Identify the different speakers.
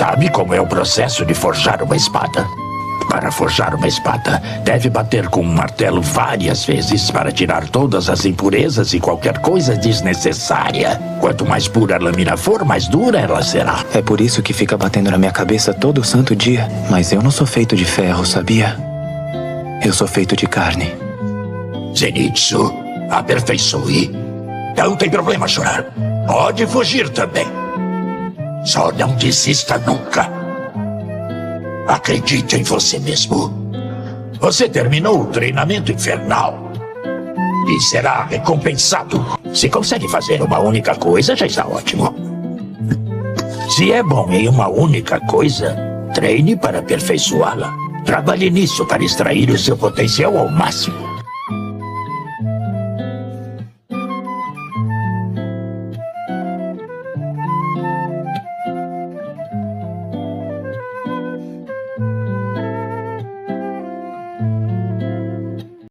Speaker 1: Sabe como é o processo de forjar uma espada? Para forjar uma espada, deve bater com um martelo várias vezes para tirar todas as impurezas e qualquer coisa desnecessária. Quanto mais pura a lâmina for, mais dura ela será.
Speaker 2: É por isso que fica batendo na minha cabeça todo santo dia. Mas eu não sou feito de ferro, sabia? Eu sou feito de carne.
Speaker 1: Zenitsu, aperfeiçoe. Não tem problema chorar. Pode fugir também. Só não desista nunca. Acredite em você mesmo. Você terminou o treinamento infernal e será recompensado. Se consegue fazer uma única coisa, já está ótimo. Se é bom em uma única coisa, treine para aperfeiçoá-la. Trabalhe nisso para extrair o seu potencial ao máximo.